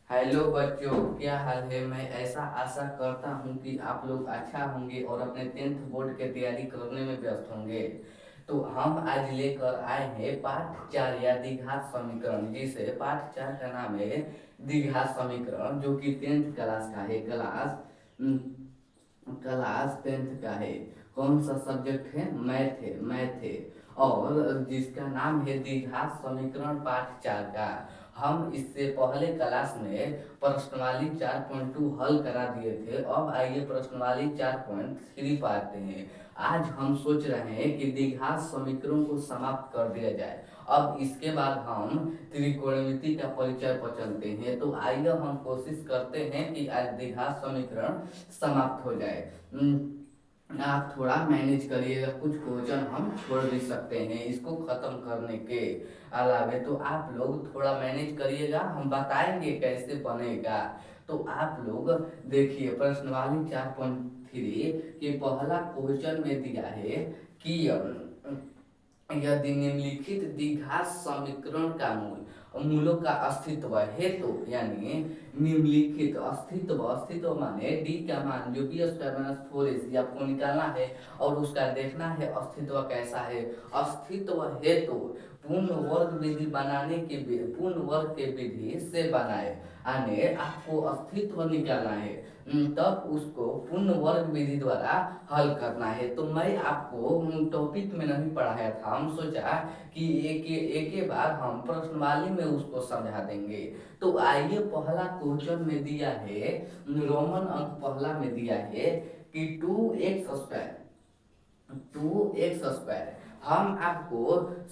Hello बच्चों, क्या हाल है। मैं ऐसा आशा करता हूँ कि आप लोग अच्छा होंगे और अपने 10th बोर्ड की तैयारी करने में व्यस्त होंगे। तो हम आज लेकर आए हैं पाठ 4 या द्विघात समीकरण, जिसे पाठ 4 का नाम है द्विघात समीकरण, जो कि 10th क्लास का है। क्लास 10th का है। कौन सा सब्जेक्ट है? मैथ है। और जिसका नाम है द्विघात समीकरण पाठ 4 का। हम इससे पहले क्लास में प्रश्नवाली 4.2 हल करा दिए थे। अब आइए प्रश्नवाली 4.3 पाते हैं। आज हम सोच रहे हैं कि द्विघात समीकरण को समाप्त कर दिया जाए। अब इसके बाद हम त्रिकोणमिति का परिचय पर चलते हैं। तो आइए हम कोशिश करते हैं कि आज द्विघात समीकरण समाप्त हो जाए। आप थोड़ा मैनेज करिएगा, कुछ क्वेश्चन हम छोड़ भी सकते हैं इसको खत्म करने के अलावे। तो आप लोग थोड़ा मैनेज करिएगा, हम बताएंगे कैसे बनेगा। तो आप लोग देखिए प्रश्नवाली 4.3 के पहला क्वेश्चन में दिया है कि यदि निम्नलिखित द्विघात समीकरण का मूलों का अस्तित्व है तो, यानी निम्नलिखित अस्तित्व माने डी का मान जो बी स्क्वायर माइनस 4ac आपको निकालना है और उसका देखना है अस्तित्व कैसा है। अस्तित्व है तो पूर्ण वर्ग विधि बनाने के पूर्ण वर्ग के विधि से बनाए, यानी आपको अस्तित्व निकालना है। तब उसको पूर्ण वर्ग विधि द्वारा हल करना है। तो मैं आपको टॉपिक में नहीं पढ़ाया था, हम सोचा कि एक बार हम प्रश्नवाली में उसको समझा देंगे। तो आइए पहला क्वेश्चन में दिया है, रोमन अंक पहला में दिया है कि 2x स्क्वायर। हम आपको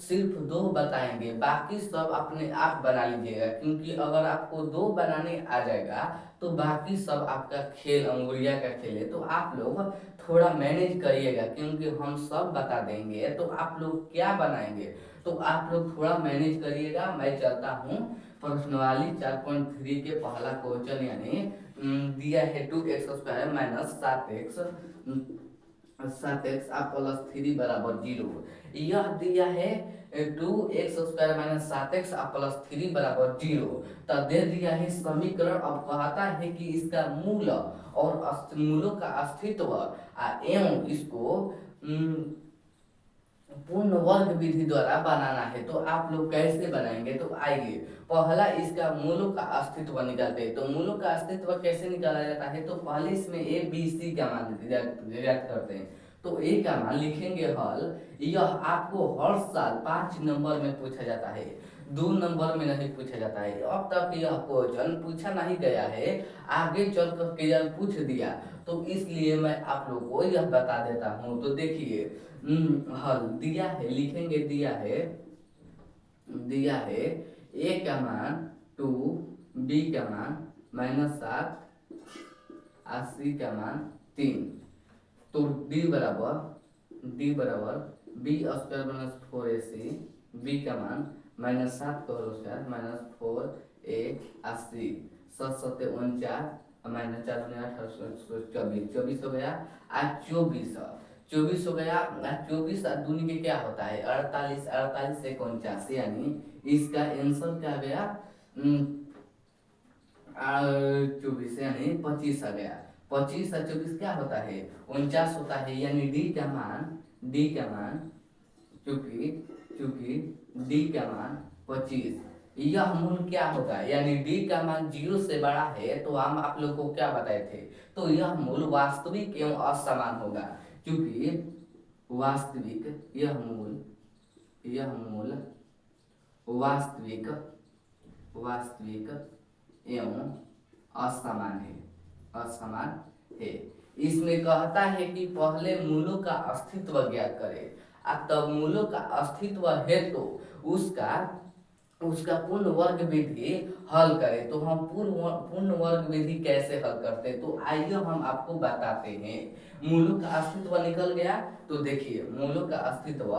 सिर्फ दो बताएंगे, बाकी सब अपने आप बना लीजिएगा, क्योंकि अगर आपको दो बनाने आ जाएगा तो बाकी सब आपका खेल अंगुरिया का खेल है। तो आप लोग थोड़ा मैनेज करिएगा, क्योंकि हम सब बता देंगे तो आप लोग क्या बनाएंगे। तो आप लोग थोड़ा मैनेज करिएगा। मैं चलता हूँ प्रश्नवाली 4.3 के पहला क्वेश्चन, यानी दिया है 2x स्क्वायर माइनस 7x आप प्लस 3 बराबर 0। यह दिया है 2x स्क्वायर माइनस 7x आप प्लस 3 बराबर 0। तब दे दिया है समीकरण। अब कहता है कि इसका मूल और मूलों का अस्तित्व एवं इसको पूर्ण वर्ग विधि द्वारा बनाना है। तो आप लोग कैसे बनाएंगे? तो आइए पहला इसका मूलों का अस्तित्व निकालते हैं। तो मूलों का अस्तित्व कैसे निकाला जाता है? तो पहले इसमें ए बी सी का मान ज्ञात करते हैं। तो ए का मान लिखेंगे हल। यह आपको हर साल 5 नंबर में पूछा जाता है, 2 नंबर में नहीं पूछा जाता है। अब तक यह क्वेश्चन पूछा नहीं गया है, आगे चल कर के पूछ दिया, तो इसलिए मैं आप लोग को यह बता देता हूँ। तो देखिए हल दिया है, लिखेंगे दिया है ए का मान 2, बी का मान -7, और सी का मान 3। तो डी बराबर B square minus 4ac, B का मान -7 का whole square minus 4a80, 7 7 49 minus 4 24, 24 हो गया। आज 24 हो गया। 24 दूनी के क्या होता है? 48, 48 से 49, यानी इसका आंसर क्या गया? 24 यानी 25 आ गया। 25 और 24 क्या होता है? 49 होता है, यानी डी का मान चूंकि चूंकि डी का मान 25, यह मूल क्या होगा? यानी डी का मान 0 से बड़ा है, तो हम आप लोग को क्या बताए थे? तो यह मूल वास्तविक एवं असमान होगा, क्योंकि वास्तविक यह मूल वास्तविक वास्तविक एवं असमान है। इसमें कहता है कि पहले मूलों का अस्तित्व ज्ञात करें। तब मूलों का अस्तित्व है तो उसका उसका पूर्ण वर्ग विधि हल करें। तो हम पूर्ण वर्ग विधि कैसे हल करते हैं? तो आइए हम आपको बताते हैं। मूलों का अस्तित्व निकल गया। तो देखिए मूलों का अस्तित्व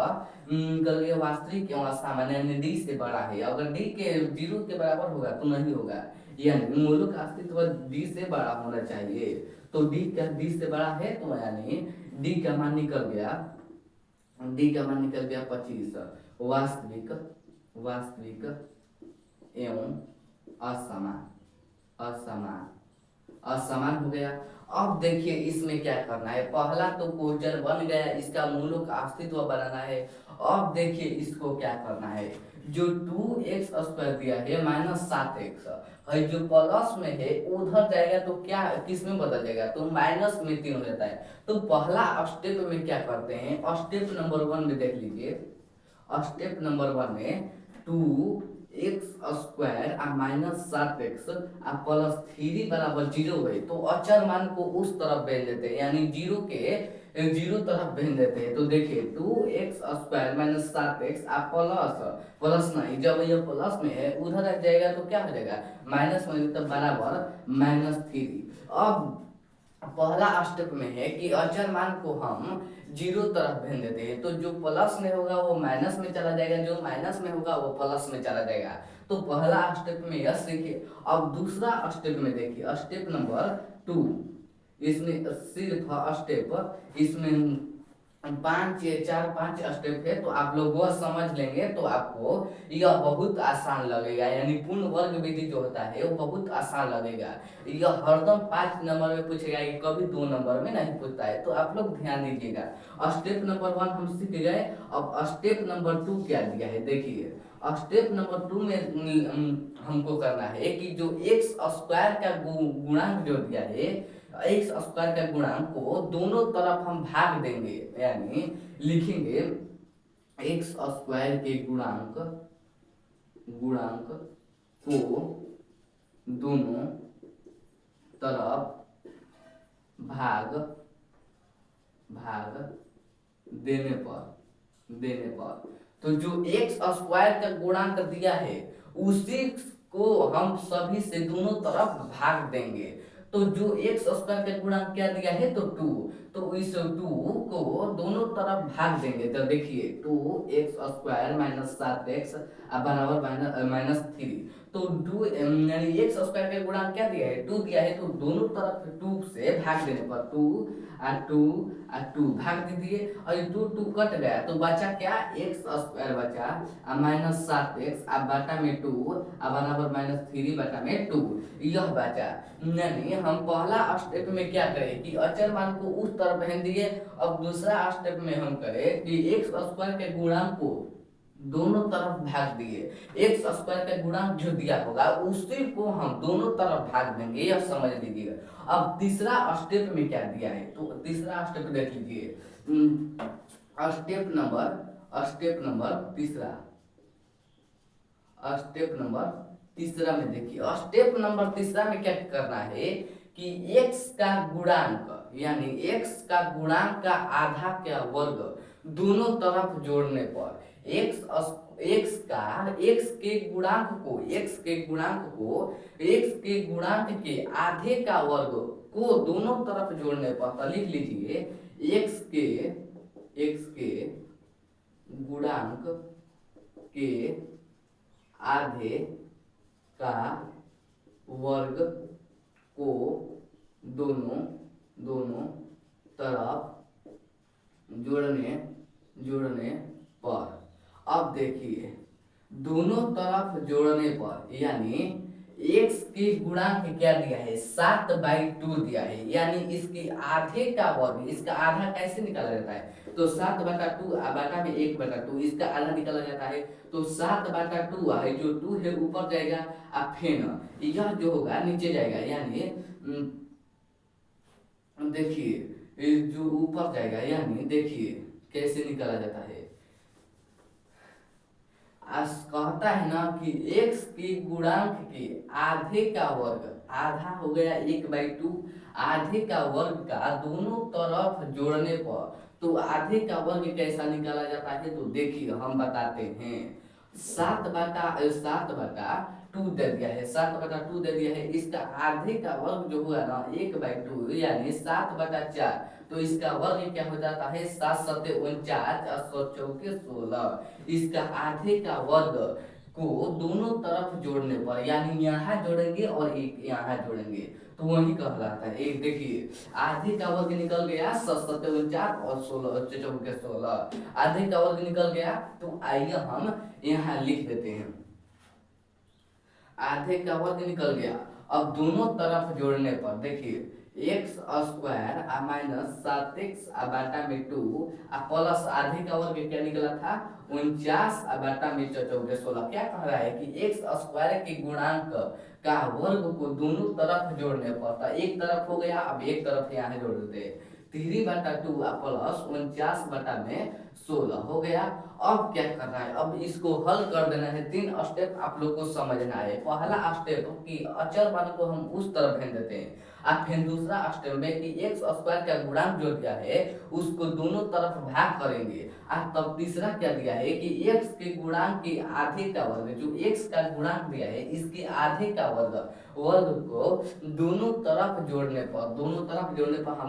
निकल गया, वास्तविक एवं असामान्य डी से बड़ा है। अगर डी के 0 के बराबर होगा तो नहीं होगा, यानी मूलों का अस्तित्व डी से बड़ा होना चाहिए। तो डी से बड़ा है, तो यानी डी का मान निकल गया 25। वास्तविक एवं असमान असमान, असमान हो गया। अब देखिए इसमें क्या करना है, पहला तो क्वेश्चन बन गया, इसका मूलों का अस्तित्व बनाना है। अब देखिए इसको क्या करना है, जो 2x² दिया है -7x है, जो प्लस में है उधर जाएगा तो क्या किस में बदल जाएगा, तो माइनस में 3 हो जाता है। तो पहला स्टेप में क्या करते हैं, स्टेप नंबर 1 में देख लीजिए, स्टेप नंबर 1 में 2x² आ -7x आ +3 बराबर 0 है, तो अचर मान को उस तरफ भेज देते हैं, यानी जीरो के जीरो तरफ भेज देते हैं। तो देखिए 2x² -7x आ प्लस प्लस नहीं, जब ये प्लस में है उधर आ जाएगा तो क्या हो जाएगा, माइनस में, तो बराबर -3। अब पहला स्टेप में है कि अचर मान को हम जीरो तरफ भेज देते हैं, तो जो प्लस में होगा वो माइनस में चला जाएगा, जो माइनस में होगा वो प्लस में चला जाएगा। तो पहला स्टेप में यह सीखिए। अब दूसरा स्टेप में देखिए, स्टेप नंबर 2, इसमें सिर्फ स्टेप इसमें 5 स्टेप है, तो आप लोग वह समझ लेंगे तो आपको यह बहुत आसान लगेगा, यानी पूर्ण वर्ग विधि जो होता है वो बहुत आसान लगेगा। यह हरदम 5 नंबर में पूछेगा, कि कभी 2 नंबर में नहीं पूछता है, तो आप लोग ध्यान दीजिएगा। स्टेप नंबर 1 हम सीख गए। अब स्टेप नंबर 2 क्या दिया है देखिए, स्टेप नंबर 2 में हमको करना है कि जो x² का गुणांक जो दिया है, x² का गुणांक को दोनों तरफ हम भाग देंगे, यानी लिखेंगे x² के गुणांक गुणांक को दोनों तरफ भाग भाग देने पर तो जो x² का गुणांक दिया है उसी को हम सभी से दोनों तरफ भाग देंगे। तो जो x² का गुणांक क्या दिया है, तो 2, तो इस 2 को दोनों तरफ भाग देंगे। तो देखिए 2x² -7x बराबर -3, तो 2 यानी x² का गुणांक क्या दिया है, 2 दिया है, तो दोनों तरफ 2 से भाग देने पर 2 और 2 और 2 भाग दीजिए, और 2 कट गया तो बचा क्या, x² बचा -7x बटा में 2 बराबर -3 बटा में 2, यह बचा। यानी हम पहला स्टेप में क्या करें कि अचर मान को उस तरफ भेज दिए। अब दूसरा स्टेप में हम करें कि x² के गुणांक को दोनों तरफ भाग दिए, x² का गुणांक जो दिया होगा उसी को हम दोनों तरफ भाग देंगे, यह समझ लीजिएगा। अब तीसरा स्टेप में क्या दिया है, तो तीसरा स्टेप देख लीजिए, स्टेप नंबर तीसरा में देखिए, स्टेप नंबर तीसरा में क्या करना है कि x का गुणांक, यानी x का गुणांक का आधा का वर्ग दोनों तरफ जोड़ने पर x के गुणांक के आधे का वर्ग को दोनों तरफ जोड़ने पर, तो लिख लीजिए x के गुणांक के आधे का वर्ग को दोनों तरफ जोड़ने पर। अब देखिए दोनों तरफ जोड़ने पर, यानी x के गुणांक क्या दिया है, 7/2 दिया है, यानी इसके आधे का वर्ग, इसका आधा कैसे निकाला जाता है, तो 7/2 बटा में 1/2, इसका आधा निकाला जाता है, तो 7/2 है, जो 2 है ऊपर जाएगा, फेन यह जो होगा नीचे जाएगा, यानी देखिए जो ऊपर जाएगा, यानी देखिए कैसे निकाला जाता है, कहता है ना कि x के गुणांक के आधे का वर्ग, आधा हो गया 1/2, आधे का वर्ग का दोनों तरफ जोड़ने पर, तो आधे का वर्ग कैसा निकाला जाता है, तो देखिए हम बताते हैं। 7/2 दे दिया है, 7/2 दे दिया है, इसका आधे का वर्ग जो हुआ ना 1/2, यानी 7/4, तो इसका वर्ग क्या हो जाता है, 7×7 = 49, 16। इसका आधे का वर्ग को दोनों तरफ जोड़ने पर, यानी यहाँ जोड़ेंगे और एक यहाँ जोड़ेंगे, तो वही कहलाता है। एक देखिए आधे का वर्ग निकल गया, 7×7 और 16, आधे का वर्ग निकल गया, तो आइए हम यहाँ लिख देते हैं। आधे का वर्ग निकल गया। अब दोनों तरफ जोड़ने पर देखिए एक्स स्क्वायर आ माइनस 7x आ बाटा में 2 आ प्लस आधे का वर्ग क्या निकला था 49 आ बाटा में 16। क्या कह रहा है कि एक्स स्क्वायर के गुणांक का वर्ग को दोनों तरफ जोड़ने पर, तो एक तरफ हो गया, अब एक तरफ यहाँ जोड़ देते 3/2 आ प्लस 49/16 हो गया। अब क्या करना है, अब इसको हल कर देना है। 3 स्टेप आप लोग को समझना है। पहला स्टेप कि अचर मान को हम उस तरफ भेज देते हैं, और फिर दूसरा स्टेप में कि एक्स स्क्वायर का गुणांक जो दिया है उसको दोनों तरफ भाग करेंगे। और तब तीसरा क्या दिया है कि एक्स के गुणांक के आधे का वर्ग, जो एक्स का गुणांक दिया है इसके आधे का वर्ग को दोनों तरफ जोड़ने पर, हम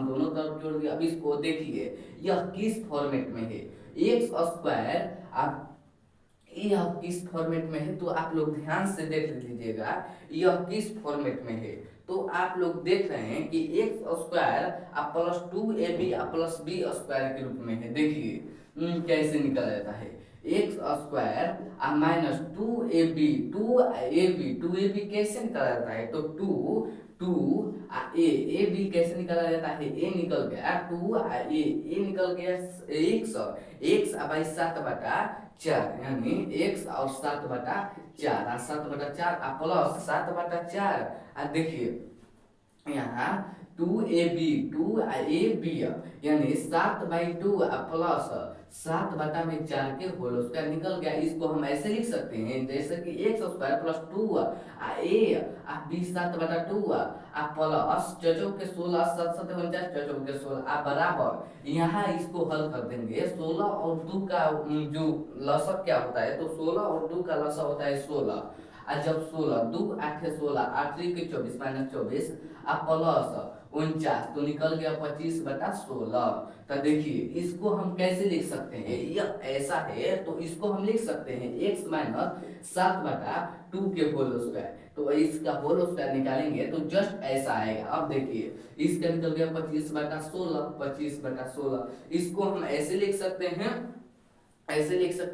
दोनों तरफ जोड़ दिया। अब इसको देखिए यह किस फॉर्मेट में है, एक्स स्क्वायर आप यह किस फॉर्मेट में है, तो आप लोग ध्यान से देख लीजिएगा यह किस फॉर्मेट में है। तो आप लोग देख रहे हैं कि x square plus 2ab plus B square के रूप में है। देखिए कैसे निकल जाता है, एक्स स्क्वायर माइनस 2ab कैसे निकला जाता है, तो 2 ए बी कैसे निकला जाता है, ए निकल गया 2 ए निकल गया एक्स बाई 7/4, यानी एक्स और 7/4 7/4 प्लस 7/4। देखिए यहाँ 2ab यानी 7/2 प्लस 7/4 के होल स्क्वायर निकल गया। इसको हम ऐसे लिख सकते हैं जैसे कि x square plus 2 a b 7/2 plus चौचौक के 16 7 7 49 चौचौक के 16 बराबर। यहाँ इसको हल कर देंगे 16 और 2 का जो लसक क्या होता है, तो 16 और 2 का लसक होता है 16। जब 16 2 8 16 8 के 24 माइनस 24 प्लस 49, तो निकल गया 25/16। तो देखिए इसको हम कैसे लिख सकते हैं, यह ऐसा है तो इसको हम लिख सकते हैं x माइनस 7/2 के होल स्क्वायर। तो इसका होल स्क्वायर निकालेंगे तो जस्ट ऐसा आएगा। अब देखिए इसका निकल गया 25/16 इसको हम ऐसे लिख सकते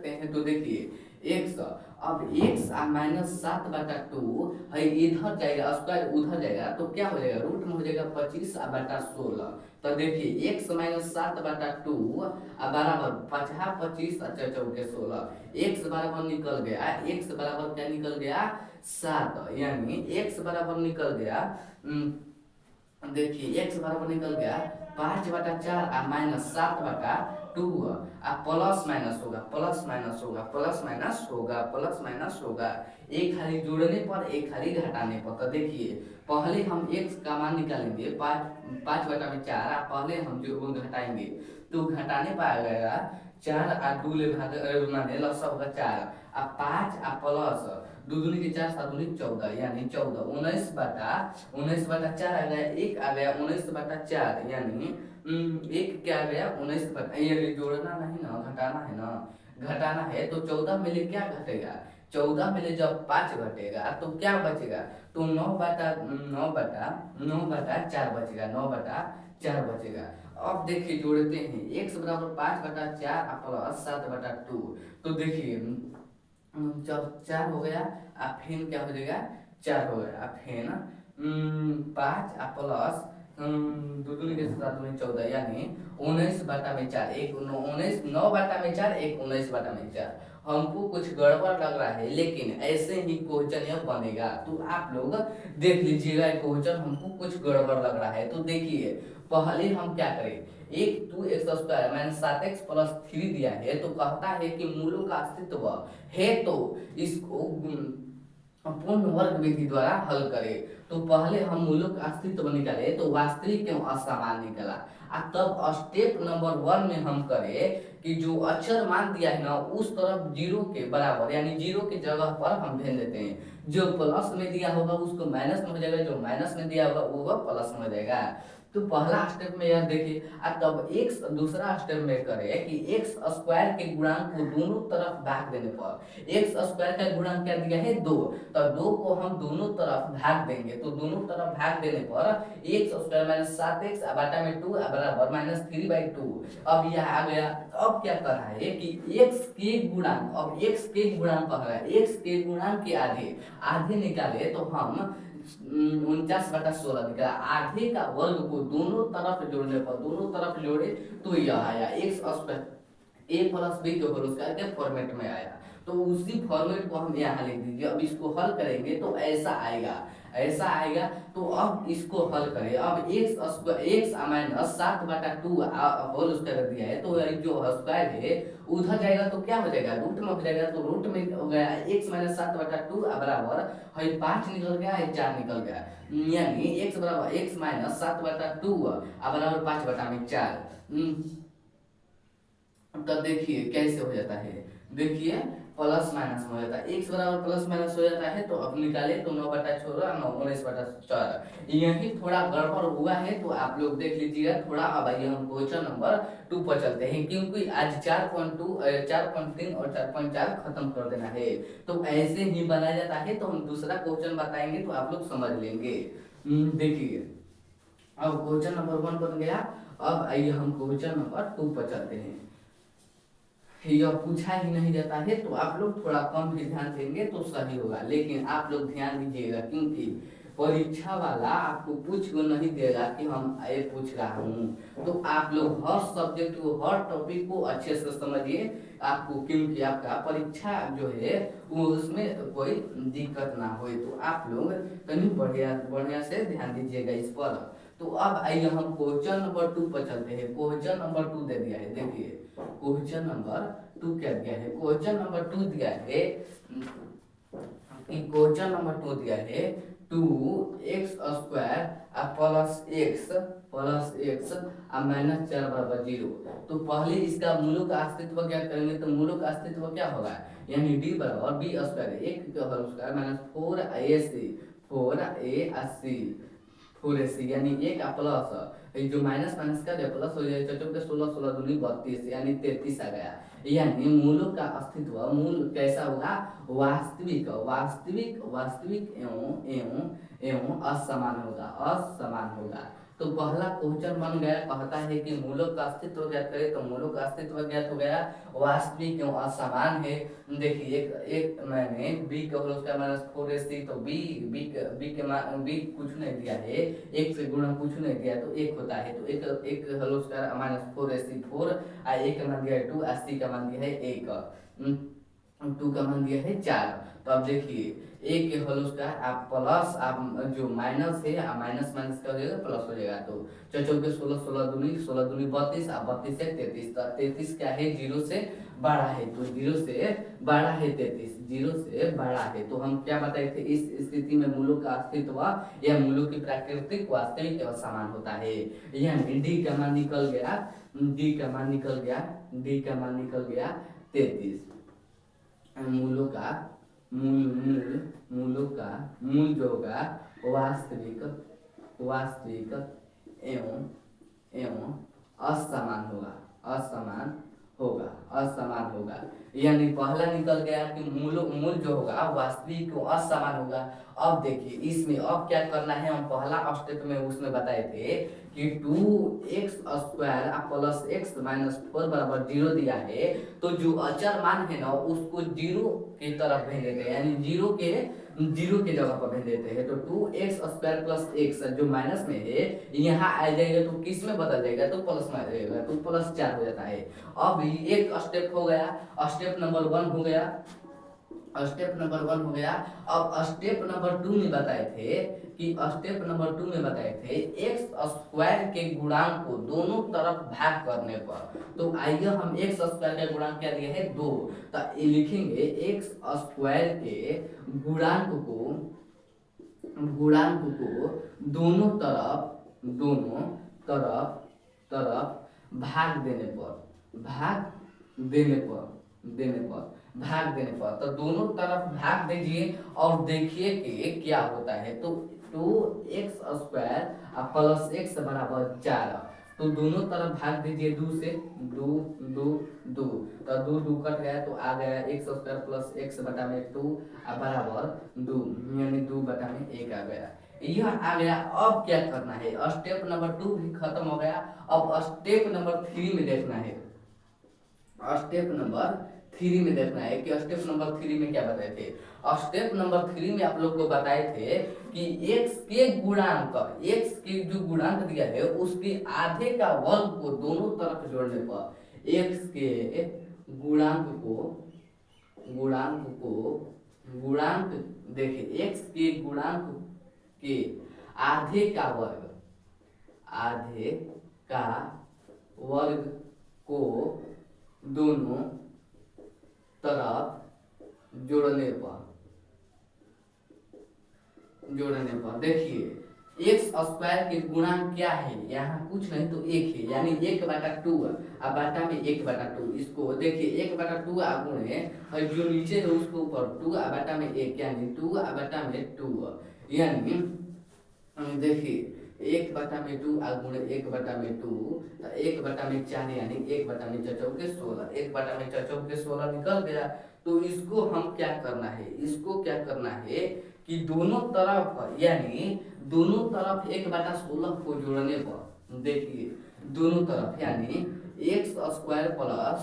हैं, तो देखिए x, अब x माइनस 7/2 है, इधर जाएगा स्क्वायर उधर जाएगा तो क्या हो जाएगा रूट में हो जाएगा 25/16। तो देखिए x माइनस 7/2 बराबर 50 25 चौके 16, x बराबर निकल गया, x बराबर क्या निकल गया 7, यानी x बराबर निकल गया देखिए x बराबर निकल गया 5/4 माइनस 7/2 प्लस माइनस होगा एक खाली जोड़ने पर एक खाली घटाने पर। तो देखिए पहले हम x का मान निकालेंगे 5/4 पहले हम जो घटाएंगे तो घटाने पर आ गया 4 2 ले भाग माने लसा होगा 4 5 प्लस 2 दूनी के 4 7 दूनी 14 यानी 14 19/4 आ गया, एक आ गया 19/4 यानी एक क्या आ गया 19, ये जोड़ना नहीं ना घटाना है ना, घटाना है तो 14 में ले क्या घटेगा, 14 में ले जब 5 घटेगा तो क्या बचेगा, तो 9/4 बचेगा, 9/4 बचेगा। अब देखिए जोड़ते हैं x बराबर 5/4 प्लस 7/2। तो देखिए जब 4 हो गया फिर क्या हो जाएगा 4 हो गया फिर 5 प्लस 2 दूनी के 7 दूनी 14 यानी 19/4 एक 19 9/4 एक 19/4। हमको कुछ गड़बड़ लग रहा है लेकिन ऐसे ही क्वेश्चन यह बनेगा, तो आप लोग देख लीजिएगा क्वेश्चन हमको कुछ गड़बड़ लग रहा है। तो देखिए पहले हम क्या करें, एक 2x² माइनस 7x प्लस 3 दिया है तो कहता है कि मूलों का अस्तित्व है तो इसको पूर्ण वर्ग विधि द्वारा हल करें। तो पहले हम मूलों का अस्तित्व निकाले तो वास्तविक एवं असमान निकला। तब स्टेप नंबर 1 में हम करें कि जो अक्षर मान दिया है ना उस तरफ 0 के बराबर यानी 0 के जगह पर हम भेज देते हैं, जो प्लस में दिया होगा उसको माइनस में हो जाएगा, जो माइनस में दिया होगा वो प्लस में हो जाएगा। तो पहला स्टेप में यह देखिए, तब एक्स दूसरा स्टेप में करें कि एक्स स्क्वायर के गुणांक को दोनों तरफ भाग देने पर, एक्स स्क्वायर का गुणांक क्या दिया है 2, तो 2 को हम दोनों तरफ भाग देंगे, तो दोनों तरफ भाग देने पर एक्स स्क्वायर माइनस 7x बटा में 2 बराबर -3/2। अब यह आ गया। अब क्या कर रहा है कि एक्स के गुणांक, अब एक्स के गुणांक कह रहा है, एक्स के गुणांक के आधे आधे निकाले तो हम 49/16 निकला। आधे का वर्ग को दोनों तरफ जोड़ने पर, दोनों तरफ जोड़े तो यह आया एक्स स्क्वायर ए प्लस बी के होल स्क्वायर के फॉर्मेट में आया। तो उसी फॉर्मेट को हम यहाँ लिख दीजिए। अब इसको हल करेंगे तो ऐसा आएगा, ऐसा आएगा। तो अब इसको हल करें। अब X square X minus 7/2 whole square दिया है, तो जो स्क्वायर है उधर जाएगा तो क्या हो जाएगा, रूट में हो जाएगा। तो रूट में हो गया एक्स माइनस 7/2 बराबर है 5 निकल गया है, 4 निकल गया, यानी एक्स बराबर एक्स माइनस 7/2 बराबर 5/4। तो देखिए कैसे हो जाता है, देखिए प्लस माइनस में हो जाता है, एक्स बराबर प्लस माइनस हो जाता है। तो अब निकाले तो 9/16 यही थोड़ा गड़बड़ हुआ है, तो आप लोग देख लीजिएगा थोड़ा। अब आइए हम क्वेश्चन नंबर 2 पर चलते हैं, क्योंकि आज 4.2 4.3 और 4.4 खत्म कर देना है। तो ऐसे ही बनाया जाता है। तो हम दूसरा क्वेश्चन बताएंगे तो आप लोग समझ लेंगे। देखिए अब क्वेश्चन नंबर 1 बन गया। अब आइए हम क्वेश्चन नंबर 2 पर चलते हैं। यह पूछा ही नहीं जाता है, तो आप लोग थोड़ा कम भी ध्यान देंगे तो सही होगा। लेकिन आप लोग ध्यान दीजिएगा, क्योंकि परीक्षा वाला आपको पूछ को नहीं देगा कि हम ये पूछ रहा हूँ। तो आप लोग हर सब्जेक्ट को, हर टॉपिक को अच्छे से समझिए आपको, क्योंकि आपका परीक्षा जो है वो उसमें कोई दिक्कत ना हो। तो आप लोग कहीं बढ़िया बढ़िया से ध्यान दीजिएगा इस पर। तो अब आइए हम क्वेश्चन नंबर 2 पर चलते हैं। क्वेश्चन नंबर 2 दे दिया है, देखिए क्वेश्चन नंबर 2 क्या दिया है। क्वेश्चन नंबर 2 दिया है कि क्वेश्चन नंबर 2 दिया है 2x square plus x minus 4 बराबर 0। तो पहले इसका मूलों का अस्तित्व क्या करेंगे, तो मूलों का अस्तित्व क्या होगा, यानी d बराबर बी स्क्वायर एक का होल स्क्वायर माइनस 4ac यानी एक प्लस जो माइनस माइनस का प्लस हो जाए, 4 के 16 16 दूनी 32 यानी 33 आ गया। यानी मूलों का अस्तित्व, मूल कैसा होगा, वास्तविक वास्तविक वास्तविक एवं एवं एवं असमान होगा, असमान होगा। तो पहला क्वेश्चन बन गया, कहता है कि मूलों का अस्तित्व ज्ञात करें। तो मूलों का अस्तित्व ज्ञात हो गया, वास्तविक एवं असमान है। देखिए एक मैंने b का होल स्क्वायर माइनस 4ac, तो b कुछ नहीं दिया है, एक से गुणा कुछ नहीं दिया तो एक होता है। तो एक होल स्क्वायर माइनस 4ac 4 एक का मान दिया है 2, 80 का मान दिया है 1, 2 का मान दिया है 4। तो अब देखिए एक के होल स्क्वायर आप प्लस, आप जो माइनस है माइनस माइनस का हो जाएगा प्लस हो जाएगा। तो 4 के 16 16 दूनी 32 32 से 33, तो 33 क्या है, 0 से बड़ा है। तो 0 से बड़ा है 33, 0 से बड़ा है। तो हम क्या बताए थे, इस स्थिति में मूलों का अस्तित्व या मूलों की प्राकृतिक वास्तविक एवं समान होता है। यानी डी का मान निकल गया, डी का मान निकल गया, डी का मान निकल गया 33। मूलों का मूलों का मूल जो होगा वास्तविक वास्तविक एवं एवं असमान होगा, असमान होगा, असमान होगा। यानी पहला निकल गया कि मूल जो होगा वास्तविक असमान होगा। अब देखिए इसमें अब क्या करना है, हम पहला स्टेप में उसमें बताए थे कि 2x square plus x minus 4 बराबर 0 दिया है। तो जो अचर मान है ना उसको 0 की तरफ भेज देते हैं, यानी 0 के जगह पर भेज देते हैं। तो 2x स्क्वायर प्लस एक्स जो माइनस में है यहाँ आ जाएगा तो किस में बदल जाएगा, तो प्लस में आ जाएगा, तो +4 हो जाता है। अब एक स्टेप हो गया, स्टेप नंबर 1 हो गया, स्टेप नंबर 1 हो गया। अब स्टेप नंबर 2 में बताए थे कि स्टेप नंबर 2 में बताए थे एक्स स्क्वायर के गुणांक को दोनों तरफ भाग करने पर। तो आइए हम एक्स स्क्वायर का गुणांक क्या दिया है 2, तो लिखेंगे एक्स स्क्वायर के गुणांक को दोनों तरफ भाग देने पर भाग देने पर, तो दोनों तरफ भाग दीजिए और देखिए कि क्या होता है। तो 2x² प्लस x बराबर 4, तो दोनों तरफ भाग दीजिए 2 से, 2 2 2, तो 2 2 कट गया तो आ गया x² प्लस x बटा में 2 बराबर 2, यानी 2 बटा में 1 आ गया। यह आ गया। अब क्या करना है, स्टेप नंबर 2 भी खत्म हो गया। अब स्टेप नंबर 3 में देखना है। स्टेप नंबर 3 में देखना है कि स्टेप नंबर 3 में क्या बताए थे। स्टेप नंबर 3 में आप लोग को बताए थे कि x के गुणांक, x के जो गुणांक दिया है उसके आधे का वर्ग को दोनों तरफ जोड़ने पर x के गुणांक देखिए, x के गुणांक के आधे का वर्ग को दोनों तरफ जोड़ने पर देखिए एक्स स्क्वायर के गुणांक क्या है, यहाँ कुछ नहीं तो एक है, यानी 1/2 अब बाटा में 1/2। इसको देखिए 1/2 गुणे और जो नीचे है उसको ऊपर 2 बाटा में 1, यानी 2 बाटा में 2, यानी देखिए 1/2 गुणे 1/2, 1/4 यानी 1/4 16 निकल गया। तो इसको हम क्या करना है, कि दोनों तरफ, यानी दोनों तरफ 1/16 को जोड़ने पर देखिए दोनों तरफ, यानी x² प्लस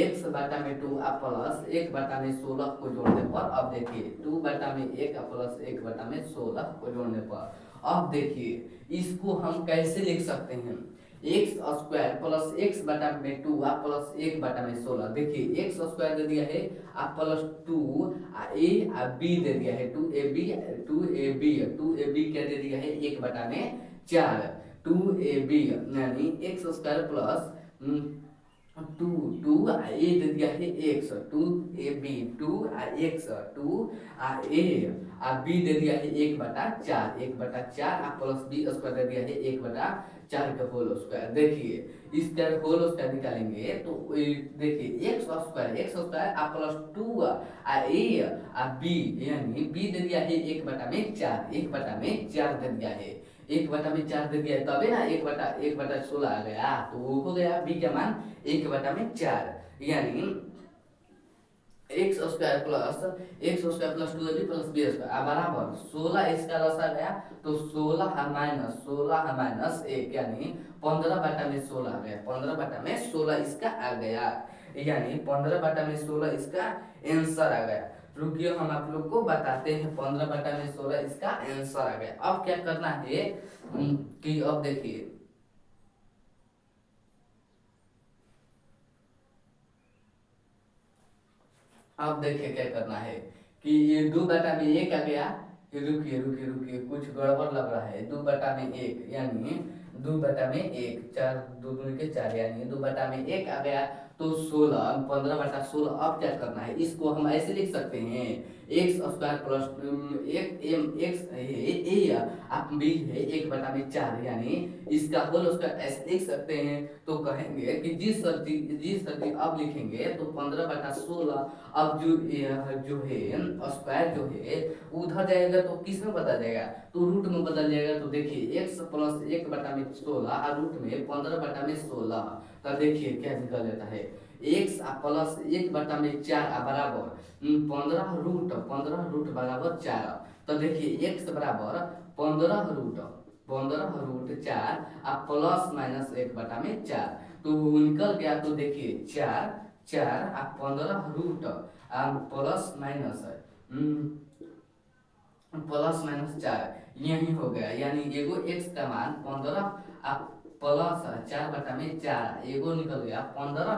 x/2 प्लस 1/16 को जोड़ने पर, अब देखिए 2/1 प्लस 1/16 को जोड़ने पर, अब देखिए इसको हम कैसे लिख सकते हैं, x² प्लस x/2 प्लस 1/16। देखिए x² दे दिया है प्लस 2 a b दे दिया है 2ab क्या दे दिया है 1/4, 2ab यानी x² प्लस 2 a दे दिया है x, 2ab 2x 2a b दे दिया है 1/4, 1/4 प्लस b² दे दिया है 1/4 का होल स्क्वायर। देखिए इसका होल स्क्वायर निकालेंगे तो देखिए x² प्लस 2 a b, यानी b दे दिया है 1/4, 1/4 दे दिया है, 1/4 दे दिया है, तबे ना 1/16 आ गया, तो वो हो गया b का मान 1/4, यानी x² plus 2ab plus b² बराबर 16। इसका लस आ गया तो 16 माइनस 1, यानी 15/16 आ गया, 15/16 इसका आ गया, यानी 15/16 इसका आंसर आ गया। रुकिए हम आप लोग को बताते हैं, 15/16 इसका आंसर आ गया। अब क्या करना है कि अब देखिए, अब देखिए क्या करना है कि ये 2/1 आ गया। रुकिए कुछ गड़बड़ लग रहा है। 2/1 यानी 2/1, 4 2 दूनी के 4, यानी 2/1 आ गया, तो 16 15/16। अब क्या करना है, इसको हम ऐसे लिख सकते हैं x² प्लस आप b है 1/4, यानी इसका होल स्क्वायर ऐसे लिख सकते हैं। तो कहेंगे कि जिस तरती अब लिखेंगे तो 15/16, अब जो है स्क्वायर जो है उधर जाएगा तो किस में बदल जाएगा, तो रूट में बदल जाएगा। तो देखिए x प्लस 1/16 और रूट में 15/16, तो देखिए क्या निकल जाता है, x प्लस 1/4 बराबर 15 रूट बराबर 4। तो देखिए x बराबर 15 रूट 4 प्लस माइनस 1/4, तो निकल गया। तो देखिए 4 15 रूट प्लस माइनस 4 यही हो गया, यानी एगो x का मान 15 प्लस 4/4, एगो निकल गया 15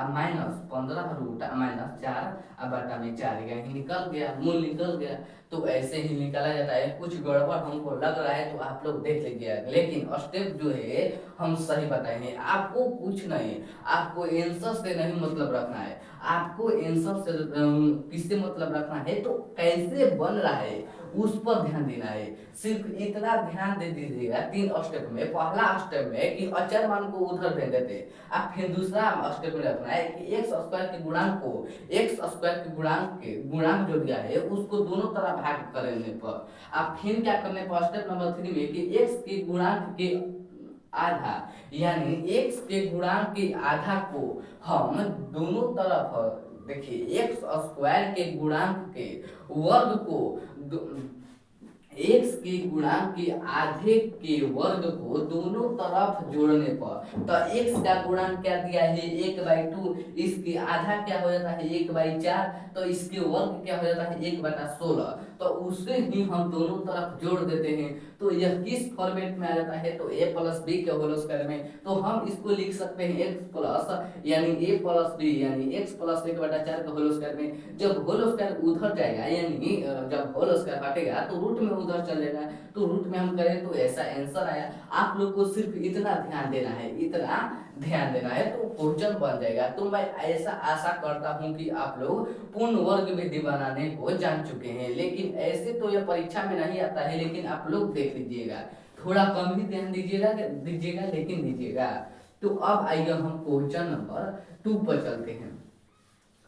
माइनस 15 रूट माइनस 4/4, यही निकल गया, मूल निकल गया। तो ऐसे ही निकाला जाता है। कुछ गड़बड़ हमको लग रहा है तो आप लोग देख लीजिए, लेकिन स्टेप जो है हम सही बताए हैं। आपको कुछ नहीं, आपको आंसर से नहीं मतलब रखना है, आपको आंसर से किससे मतलब रखना है, तो कैसे बन रहा है उस पर ध्यान देना है। सिर्फ इतना ध्यान दे दीजिएगा 3 स्टेप में। पहला स्टेप में कि अचर मान को उधर भेज देते, अब फिर दूसरा स्टेप में रखना है कि एक्स स्क्वायर के गुणांक को, एक्स स्क्वायर के गुणांक जो दिया है उसको दोनों तरफ भाग करने पर, अब फिर क्या करने पर स्टेप नंबर 3 में कि एक्स के गुणांक के आधा, यानी एक्स के गुणांक के आधा को हम दोनों तरफ, देखिए एक्स स्क्वायर के गुणांक के वर्ग को एक्स के गुणांक के आधे के वर्ग को दोनों तरफ जोड़ने पर, तो एक्स का गुणांक क्या दिया है 1/2, इसके आधा क्या हो जाता है 1/4, तो इसके वर्ग क्या हो जाता है 1/16, तो उसे ही हम दोनों तरफ जोड़ देते हैं। तो यह किस फॉर्मेट में आ जाता है, तो a प्लस बी के होल स्क्वायर में, तो हम इसको लिख सकते हैं x प्लस यानी a प्लस बी यानी x प्लस 1/4 के होल स्क्वायर में। जब होल स्क्वायर उधर जाएगा यानी जब होल स्क्वायर हटेगा तो रूट में उधर चल जाएगा, तो रूट में हम करें तो ऐसा आंसर आया। आप लोग को सिर्फ इतना ध्यान देना है, इतना ध्यान देना है तो क्वेश्चन बन जाएगा। तो मैं ऐसा आशा करता हूं कि आप लोग पूर्ण वर्ग विधि बनाने को जान चुके हैं, लेकिन ऐसे तो यह परीक्षा में नहीं आता है, लेकिन आप लोग देख लीजिएगा, थोड़ा कम ही ध्यान दीजिएगा लेकिन दीजिएगा। तो अब आइए हम क्वेश्चन नंबर 2 पर चलते हैं।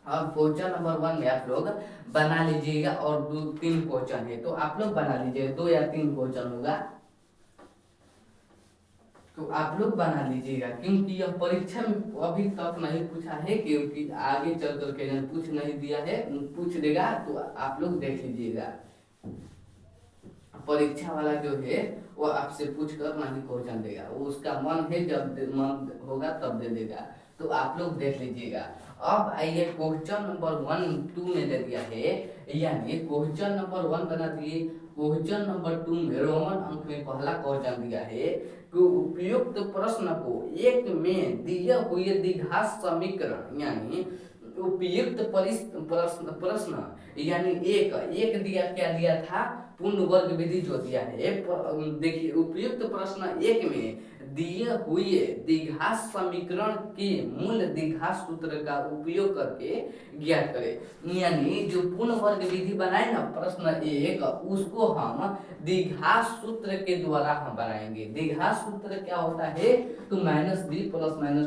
अब क्वेश्चन नंबर 1 में आप लोग बना लीजिएगा, और 2-3 क्वेश्चन है तो आप लोग बना लीजिएगा, 2 या 3 क्वेश्चन होगा तो आप लोग बना लीजिएगा, क्योंकि यह परीक्षा में अभी तक नहीं पूछा है, क्योंकि आगे चल कर के पूछ नहीं दिया है, पूछ देगा तो आप लोग देख लीजिएगा। परीक्षा वाला जो है वो आपसे पूछ कर नहीं क्वेश्चन देगा, वो उसका मन है, जब मन होगा तब दे देगा, तो आप लोग देख लीजिएगा। अब आइए क्वेश्चन नंबर 1-2 में दे दिया है, यानी क्वेश्चन नंबर 1 बना दिए। क्वेश्चन नंबर 2 में रोमन अंक में पहला क्वेश्चन दिया है कि उपयुक्त प्रश्न को एक में दिए हुए द्विघात समीकरण, यानी उपयुक्त प्रश्न यानी एक दिया, क्या दिया था पूर्ण वर्ग विधि जो दिया है। देखिए उपयुक्त प्रश्न एक में दिए हुए द्विघात समीकरण के मूल द्विघात सूत्र का उपयोग करके ज्ञात करें, यानी जो पूर्ण वर्ग विधि बनाए ना प्रश्न एक, उसको हम द्विघात सूत्र के द्वारा हम बनाएंगे। द्विघात सूत्र क्या होता है, तो -b +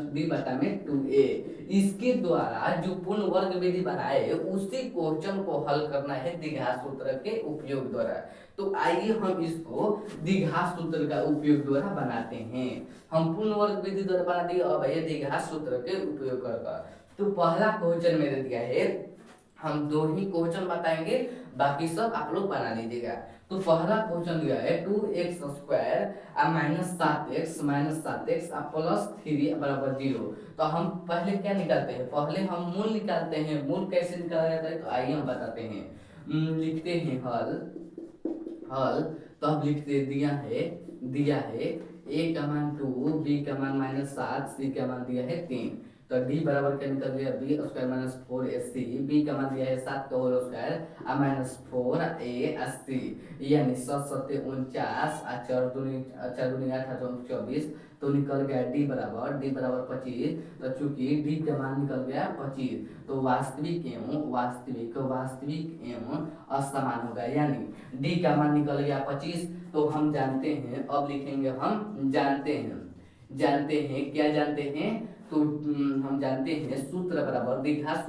-b बटा में 2a, इसके द्वारा जो पूर्ण वर्ग विधि बनाए उसी क्वेश्चन को हल करना है द्विघात सूत्र के उपयोग द्वारा। तो आइए हम इसको द्विघात सूत्र का उपयोग द्वारा बनाते हैं। हम पूर्ण वर्ग विधि द्वारा बना दिए, अब ये द्विघात सूत्र के उपयोग कर, तो पहला क्वेश्चन मेरे दिया है, हम 2 ही क्वेश्चन बताएंगे, बाकी सब आप लोग बना लीजिएगा। तो पहला क्वेश्चन दिया है 2x² -7x प्लस 3 बराबर 0। तो हम पहले क्या निकालते हैं, पहले हम मूल निकालते हैं। मूल कैसे निकाला जाता है, तो आइए हम बताते हैं। लिखते हैं हल, तो अब लिखते दिया है a का मान 2, b का मान -7, c का मान दिया है 3, तो d बराबर क्या निकल गया b² - 4ac, b का मान दिया है 7 का होल स्क्वायर -4ac, यानी 7 × 7 = 49, 4 दूनी 8 = 24, तो निकल गया d बराबर 25। तो चूंकि d का मान निकल गया 25, तो वास्तविक एवं असमान होगा, यानी d का मान निकल गया 25। तो हम जानते हैं, अब लिखेंगे हम जानते हैं क्या जानते हैं, तो हम जानते हैं सूत्र बराबर द्विघात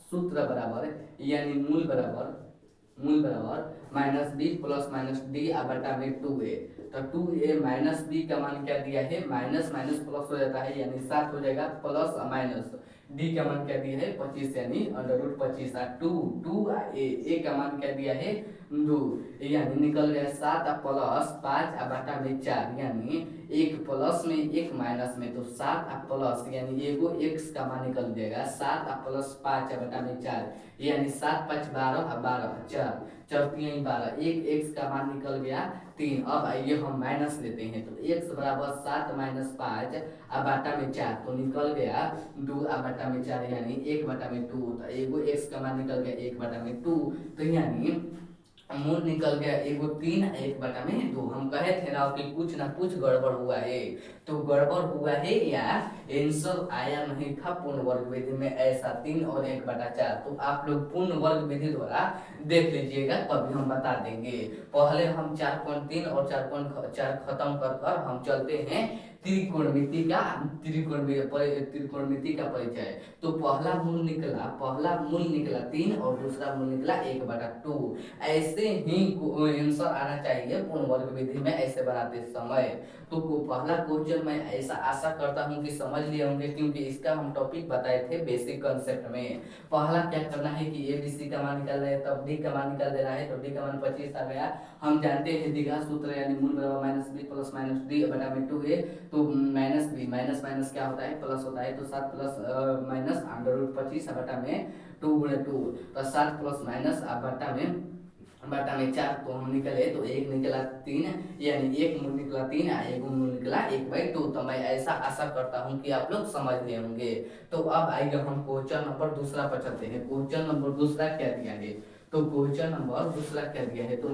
सूत्र बराबर यानी मूल बराबर -b + -d बटा में 2a। तो 2a -b का मान क्या दिया है, माइनस प्लस हो जाता है, यानी 7 हो जाएगा, प्लस माइनस d का मान क्या दिया है 25, यानी √25, 2a का मान क्या दिया है 2, यानी निकल गया 7 + 5 बटा में 4, यानी 1 प्लस में 1 माइनस में, तो 7 प्लस यानी एगो x का मान निकल जाएगा 7 + 5 बटा में 4, यानी 7 × 5 = 12, 4 4 12, 1 x का मान निकल गया 3। अब आइए हम माइनस लेते हैं, तो x बराबर 7 - 5 बटा में 4, तो निकल गया 2 बटा में 4, यानी 1 बटा में 2, तो एगो x का मान निकल गया 1 बटा में 2, तो यानी मूल निकल गया एगो 3 1 बटा में 2। हम कहे थे ना कि कुछ ना कुछ गड़बड़ हुआ है, तो गड़बड़ हुआ है या आंसर आया नहीं था पूर्ण वर्ग विधि में ऐसा 3 और 1 बटा 4। तो आप लोग पूर्ण वर्ग विधि द्वारा देख लीजिएगा, कभी हम बता देंगे। पहले हम 4.3 और 4.4 खत्म कर कर हम चलते हैं त्रिकोणमिति का त्रिकोणमिति का परिचय। तो पहला मूल निकला 3 और दूसरा मूल निकला 1/2। ऐसे ही आंसर आना चाहिए पूर्ण वर्ग विधि में ऐसे बनाते समय। तो पहला क्वेश्चन मैं ऐसा आशा करता हूँ कि समझ लिए होंगे, क्योंकि इसका हम टॉपिक बताए थे बेसिक कंसेप्ट में। पहला क्या करना है कि ए बी सी का मान निकाल रहे हैं, तब डी का मान निकाल देना है। तो डी का मान 25 आ गया। हम जानते हैं द्विघात सूत्र यानी मूल बराबर minus B plus minus D बटा में 2 है। तो माइनस बी माइनस माइनस क्या होता है, प्लस होता है। तो 7 प्लस माइनस अंडर रूट 25 बटा में 2 गुणे 2। तो 7 प्लस माइनस बटा में 4। तो हम निकले तो एक निकला 3, यानी एक मूल निकला 3 एक मूल निकला 1/2। तो मैं ऐसा आशा करता हूँ कि आप लोग समझ गए होंगे। तो अब आइए हम क्वेश्चन नंबर दूसरा पर चलते हैं। क्वेश्चन नंबर दूसरा क्या दिया है, तो क्वेश्चन नंबर दूसरा क्या दिया है, तो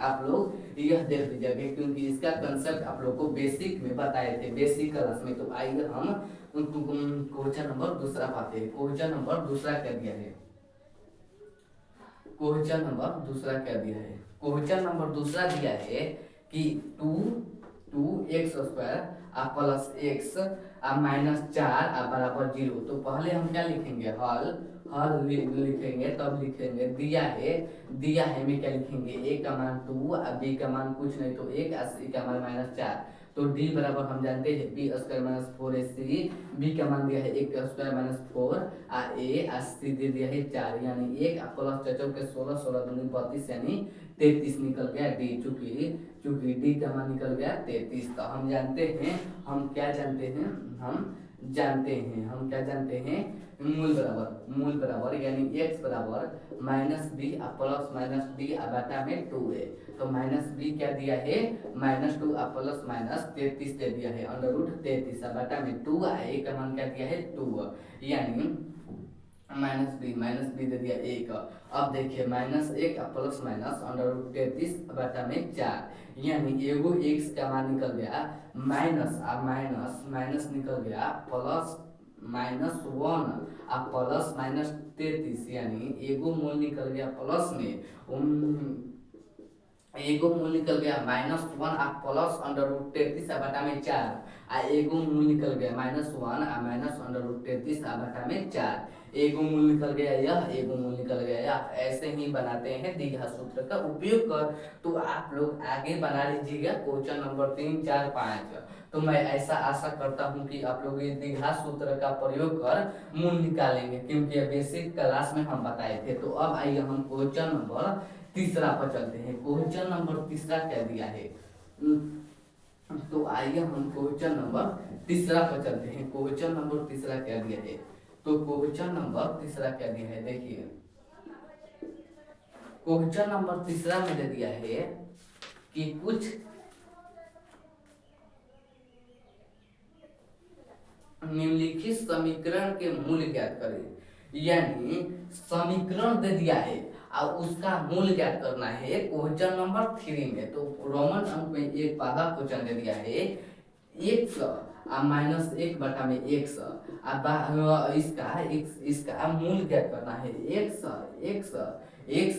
आप लोग यह देख लीजिएगा, क्योंकि इसका कंसेप्ट आप लोग को बेसिक में बताए थे, बेसिक क्लास में। तो आइए हम क्वेश्चन नंबर दूसरा पाते हैं। क्वेश्चन नंबर दूसरा क्या दिया है, क्वेश्चन नंबर दूसरा क्या दिया है, क्वेश्चन नंबर दूसरा दिया है कि 2x² प्लस x माइनस 4 बराबर 0। तो पहले हम क्या लिखेंगे, हल लिखेंगे, तब लिखेंगे दिया है में क्या लिखेंगे, a का मान 2 b का मान कुछ नहीं तो 1 c का मान -4। तो d बराबर हम जानते हैं b² माइनस 4ac। b का मान दिया है 1² माइनस 4 a c दे दिया है 4, यानी 1 प्लस 4 के 16 16 दूनी 32 यानी 33 निकल गया d। चूंकि d का मान निकल गया 33। तो हम जानते हैं, हम क्या जानते हैं, हम क्या जानते हैं, मूल बराबर यानी x बराबर minus B plus minus D बटा में 2 है। तो माइनस बी क्या दिया है, -2 प्लस माइनस 33 दे दिया है अंडर रूट 33 बटा में 2 a का मान क्या दिया है 2, यानी माइनस बी दे दिया 1। अब देखिए -1 प्लस माइनस अंडर रूट 33 बटा में 4, यानी एगो x का मान निकल गया माइनस निकल गया प्लस -1 प्लस -33, यानी एगो मूल निकल गया प्लस में एगो मूल निकल गया -1 प्लस अंडर रूट 33 बटा में 4 एगो मूल निकल गया -1 माइनस अंडर रूट 33 बटा में 4। एगो मूल निकल गया यह, एगो मूल निकल गया यह। ऐसे ही बनाते हैं द्विघात सूत्र का उपयोग कर। तो आप लोग आगे बना लीजिएगा क्वेश्चन नंबर 3 4 5। तो मैं ऐसा आशा करता हूं कि आप लोग ये द्विघात सूत्र का प्रयोग कर मूल निकालेंगे, क्योंकि बेसिक क्लास में हम बताए थे। तो अब आइए हम क्वेश्चन नंबर तीसरा पर चलते हैं। क्वेश्चन नंबर तीसरा क्या दिया है, तो आइए हम क्वेश्चन नंबर तीसरा पर चलते हैं। क्वेश्चन नंबर तीसरा क्या दिया है, तो क्वेश्चन नंबर तीसरा क्या दिया है, देखिए क्वेश्चन नंबर तीसरा में दे दिया है कि कुछ निम्नलिखित समीकरण के मूल ज्ञात करें, यानी समीकरण दे दिया है और उसका मूल ज्ञात करना है क्वेश्चन नंबर 3 में। तो रोमन अंक में एक पहला क्वेश्चन दे दिया है x -1 बटा में x इसका मूल ज्ञात करना है x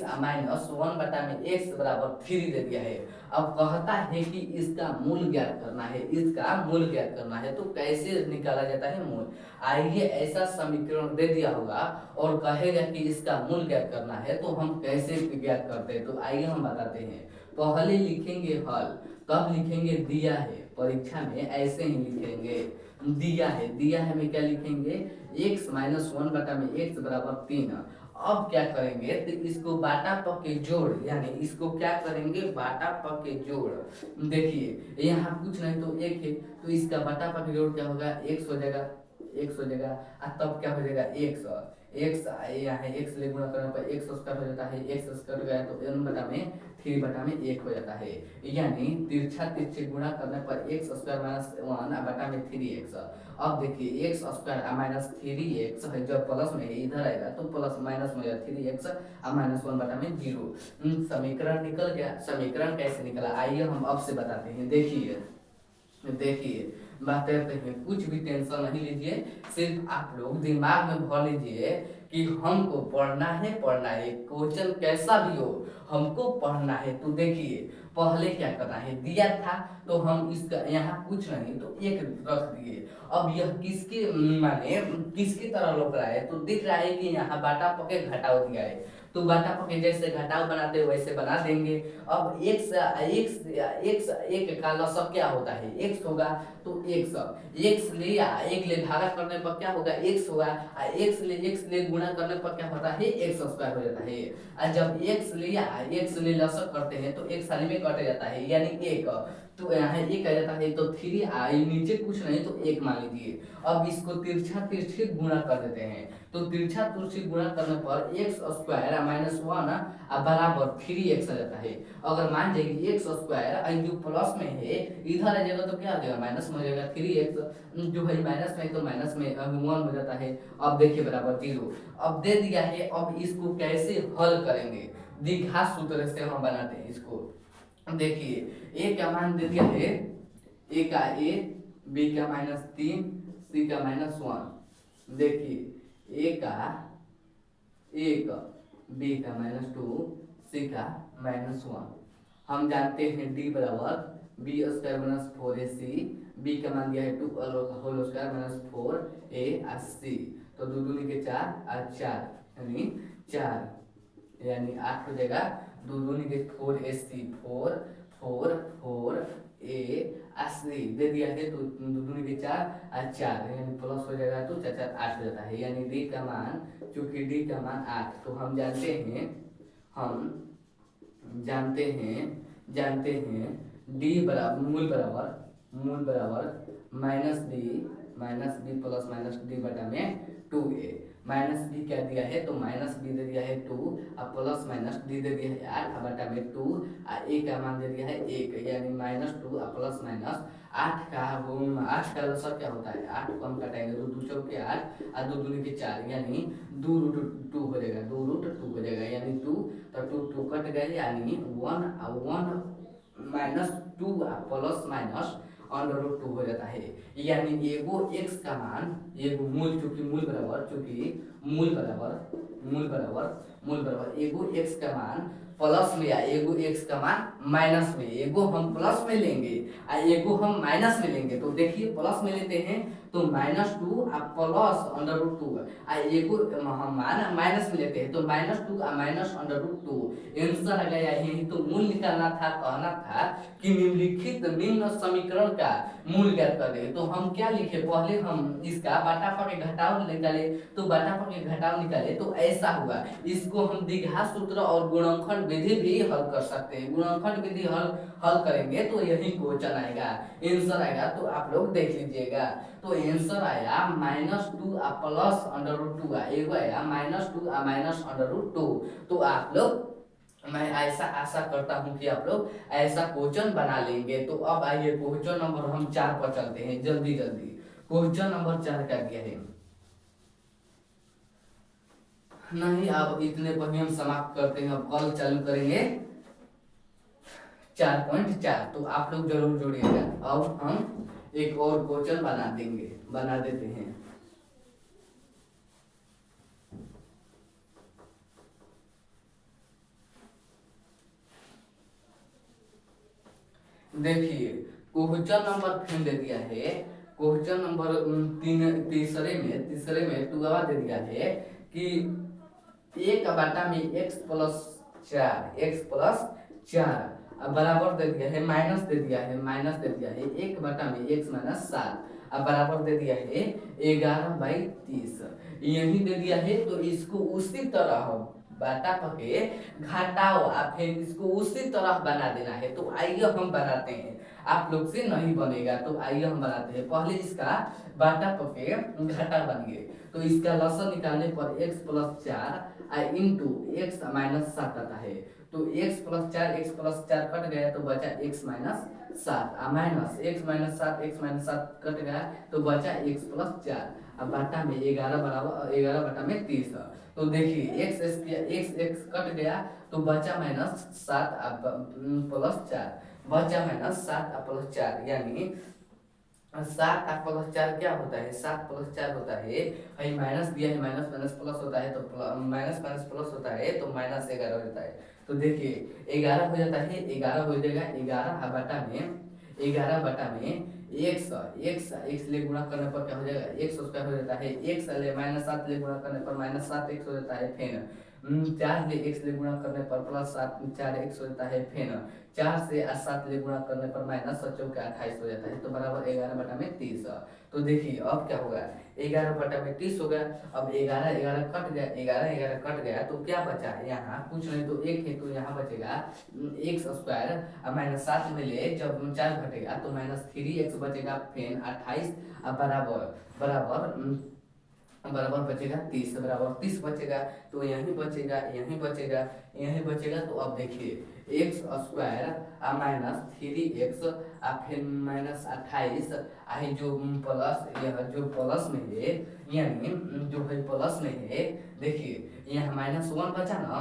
-1 बटा में x बराबर 3 दे दिया है। अब कहता है कि इसका मूल ज्ञात करना है, तो कैसे निकाला जाता है मूल। आइए ऐसा समीकरण दे दिया होगा और कहेगा कि इसका मूल ज्ञात करना है, तो हम कैसे ज्ञात करते हैं, तो आइए हम बताते हैं। पहले लिखेंगे हल, तब लिखेंगे दिया है, परीक्षा में ऐसे ही लिखेंगे दिया है में क्या लिखेंगे x -1 बटा में x बराबर 3। अब क्या करेंगे, तो इसको बाटा प के जोड़, यानी इसको क्या करेंगे बाटा प के जोड़। देखिए यहाँ कुछ नहीं तो 1 है, तो इसका बाटा प के जोड़ क्या होगा, x हो जाएगा, तब क्या हो जाएगा एक्स यहाँ एक्स ले गुणा करने पर एक्स स्क्वायर हो जाता है, एक्स स्क्वायर गया तो n बटा में 3 बटा में 1 हो जाता है। यानी तिरछा तिरछे गुणा करने पर एक्स स्क्वायर माइनस 1 बटा में 3x। अब देखिए एक्स स्क्वायर माइनस 3x है, जब प्लस में है इधर आएगा तो प्लस माइनस में 3x माइनस 1 बटा में 0। समीकरण निकल गया। समीकरण कैसे निकला आइए हम अब से बताते हैं। देखिए देखिए बात करते हैं, कुछ भी टेंशन नहीं लीजिए, सिर्फ आप लोग दिमाग में भर लीजिए कि हमको पढ़ना है, क्वेश्चन कैसा भी हो हमको पढ़ना है। तो देखिए पहले क्या करना है, दिया था तो हम इसका यहाँ कुछ नहीं तो एक रख दिए। अब यह किसके माने किसकी तरह लग रहा है, तो दिख रहा है कि यहाँ बाटा पके घटाव दिया है, तो बाटा पके जैसे घटाव बनाते हैं वैसे बना देंगे। अब एक्स एक्स एक्स एक का लसक क्या होता है, एक्स होगा, तो एक्स ले भागा करने पर क्या होगा, एक्स होगा। एक्स ले गुणा करने पर क्या होता है, एक्स स्क्वायर हो जाता है। और जब एक्स ले लसक करते हैं तो एक साली में कट जाता है, यानी एक, तो यहाँ एक आ जाता है, तो 3 आई नीचे कुछ नहीं तो एक मान लीजिए। अब इसको तिरछा तिरछी गुणा कर देते हैं, तो तिरछा तिरछी गुणा करने पर एक्स स्क्वायर माइनस 1 बराबर 3x आ जाता है। अगर मान जाइए एक्स स्क्वायर जो प्लस में है इधर आ जाएगा तो क्या हो जाएगा, माइनस में हो जाएगा। 3x जो है माइनस में तो माइनस में 1 हो जाता है। अब देखिए बराबर 0। अब दे दिया है, अब इसको कैसे हल करेंगे, द्विघात सूत्र से हम बनाते हैं इसको। देखिए ए का मान दे दिया है, ए का ए, बी का -3, सी का -1। देखिए ए का 1, बी का -2, सी का -1। हम जानते हैं डी बराबर B square minus 4ac, B का मान दिया है 2 होल स्क्वायर माइनस 4ac, तो 2 दूनी के 4 और 4 यानी 4, यानी 8 हो जाएगा। 2 दूनी के 4ac, 4 दे दिया है, तो 2 दूनी के 4 और 4 यानी प्लस हो जाएगा, तो 4 4 8 हो जाता है। यानी डी का मान, चूंकि डी का मान 8, तो हम जानते हैं डी बराबर मूल बराबर minus B plus minus D बटा में 2a। माइनस बी क्या दिया है, तो माइनस बी दे दिया है 2 और प्लस माइनस डी दे दिया है 8 बटा में 2 और ए का मान दे दिया है 1, यानी -2 और प्लस माइनस 8 का लसक क्या होता है, 8 को हम कटाएंगे, 2 2 चौके 8 और 2 दूनी के 4 यानी 2√2 हो जाएगा, 2√2 हो जाएगा, यानी 2, तो 2 2 कट गए, यानी 1 -2 प्लस माइनस √2 हो जाता है। यानी एगो एक्स का मान, एगो मूल, चूंकि मूल बराबर एगो एक्स का मान प्लस में या एगो एक्स का मान माइनस में, एगो हम प्लस में लेंगे और एगो हम माइनस में लेंगे। तो देखिए प्लस में लेते हैं तो -2 और प्लस √2, और एगो हम मान माइनस में लेते हैं तो -2 और माइनस √2। आंसर आ गया यही। तो मूल निकालना था, कहना था कि निम्न समीकरण का मूल ज्ञात करें। तो हम क्या लिखे, पहले हम इसका बाटा पर घटाव निकाले, तो बाटा पर घटाव निकाले तो ऐसा हुआ। इसको हम द्विघात सूत्र और गुणनखंड विधि भी हल कर सकते हैं। गुणनखंड विधि हल करेंगे तो यही क्वेश्चन आएगा, आंसर आएगा, तो आप लोग देख लीजिएगा। तो आंसर आया -2 प्लस √2, एगो आया -2 और माइनस √2। तो आप लोग, मैं ऐसा आशा करता हूं कि आप लोग ऐसा क्वेश्चन बना लेंगे। तो अब आइए क्वेश्चन नंबर हम 4 पर चलते हैं, जल्दी जल्दी। क्वेश्चन नंबर 4 का क्या है, नहीं अब इतने पर ही हम समाप्त करते हैं, अब कल चालू करेंगे 4.4। तो आप लोग जरूर जुड़िएगा। अब हम एक और क्वेश्चन बना देते हैं। देखिए क्वेश्चन नंबर फिर दे दिया है, क्वेश्चन नंबर तीसरे में टूवा दे दिया है कि 1 बटा में x प्लस 4 बराबर दे दिया है, माइनस दे दिया है 1 बटा में x माइनस 7 बराबर दे दिया है 11/30। यही दे दिया है, तो इसको उसी तरह हम बाटा पके घटाओ, आप फिर इसको उसी तरह बना देना है। तो आइए हम बनाते हैं, आप लोग से नहीं बनेगा, तो आइए हम बनाते हैं। पहले इसका बाटा पके घटा बनिए, तो इसका लसन निकालने पर x plus 4 into x minus 7 आता है। तो x plus 4 x plus 4 cut गया तो बचा x minus 7, minus x minus 7 x minus 7 cut गया तो बचा x प्लस 4। अब बाटा में 11 बराबर 11 बटा में 30। तो देखिए x x x कट गया तो बचा माइनस 7 प्लस 4, बचा माइनस 7 प्लस 4, यानी 7 प्लस 4 क्या होता है, 7 प्लस 4 होता है माइनस दिया है, माइनस माइनस प्लस होता है, तो माइनस माइनस प्लस होता है तो माइनस 11 होता है। तो देखिए 11 हो जाता है, 11 हो जाएगा, 11 बटा में 11 बटा में एक्स एक्स एक्स ले गुणा करने पर क्या हो जाएगा, एक्स स्क्वायर हो जाता है। एक्स ले माइनस 7 ले गुणा करने पर माइनस 7 एक्स हो जाता है। फिर 4 ले एक्स ले गुणा करने पर प्लस 7 4 एक्स हो जाता है। फिर 4 से 7 ले गुणा करने पर माइनस 7 चौके 28 हो जाता है, तो बराबर 11 बटा में 30। तो देखिए अब क्या होगा, 11 बटा में 30 हो गया। अब 11 11 कट गया, 11 11 कट गया तो क्या बचा यहाँ, कुछ नहीं तो एक है, तो यहाँ बचेगा एक्स स्क्वायर माइनस 7 में ले जब 4 घटेगा तो माइनस 3x बचेगा। फिर 28 बराबर बराबर बराबर बचेगा 30, बराबर 30 बचेगा, तो यहीं बचेगा यहीं बचेगा यहीं बचेगा। तो अब देखिए एक्स स्क्वायर माइनस 3x फिर माइनस 28 आई जो प्लस, यह जो प्लस में है, यानी जो है प्लस में है, देखिए यहाँ माइनस 1 बचा ना,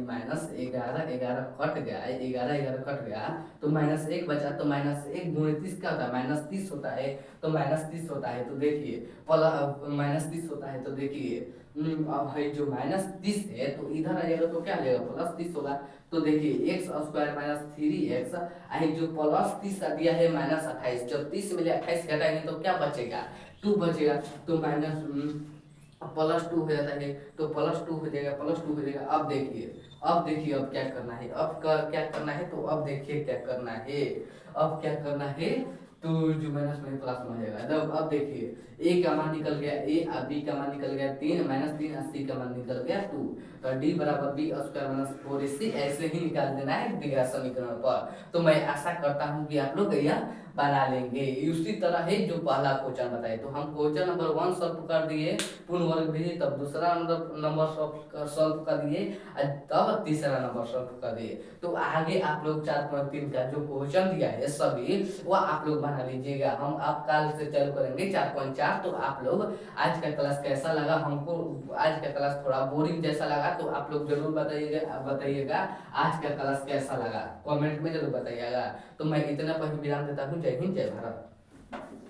माइनस 11 11 कट गया, 11 11 कट गया तो माइनस 1 बचा, तो माइनस 1 गुणे 30 क्या होता है, माइनस 30 होता है, तो माइनस 30 होता है। तो देखिए माइनस 30 होता है, तो देखिए अब है जो माइनस 30 है तो इधर आ जाएगा तो क्या लेगा, प्लस 30 होगा। तो देखिए एक्स स्क्वायर माइनस 3x आई जो प्लस 30 दिया है माइनस 28, जब 30 में 28 घटाएंगे तो क्या बचेगा, 2 बचेगा, तो माइनस प्लस 2 हो जाता है, तो प्लस 2 हो जाएगा, प्लस 2 हो जाएगा। अब क्या करना है, क्या करना है, तो अब देखिए क्या करना है, अब क्या करना है, तो जो माइनस में प्लस में हो जाएगा। अब देखिए ए का मान निकल गया, ए और बी का मान निकल गया 3 माइनस 3 और सी का मान निकल गया 2। तो डी बराबर बी स्क्वायर माइनस 4ac ऐसे ही निकाल देना है दिया समीकरण पर। तो मैं आशा करता हूँ कि आप लोग यह बना लेंगे। उसी तरह है जो पहला क्वेश्चन बताए, तो हम क्वेश्चन नंबर 1 सॉल्व कर दिए पूर्ण वर्ग विधि, तब दूसरा नंबर सॉल्व कर दिए, तब तीसरा नंबर सॉल्व कर दिए। तो आगे आप लोग 4.3 का जो क्वेश्चन दिया है सभी वो आप लोग बना लीजिएगा। हम आप कल से चालू करेंगे 4.4। तो आप लोग आज का क्लास कैसा लगा, हमको आज का क्लास थोड़ा बोरिंग जैसा लगा तो आप लोग जरूर बताइएगा आज का क्लास कैसा लगा, कमेंट में जरूर बताइएगा। तो मैं इतना पर विराम देता हूँ। जय हिंद, जय भारत।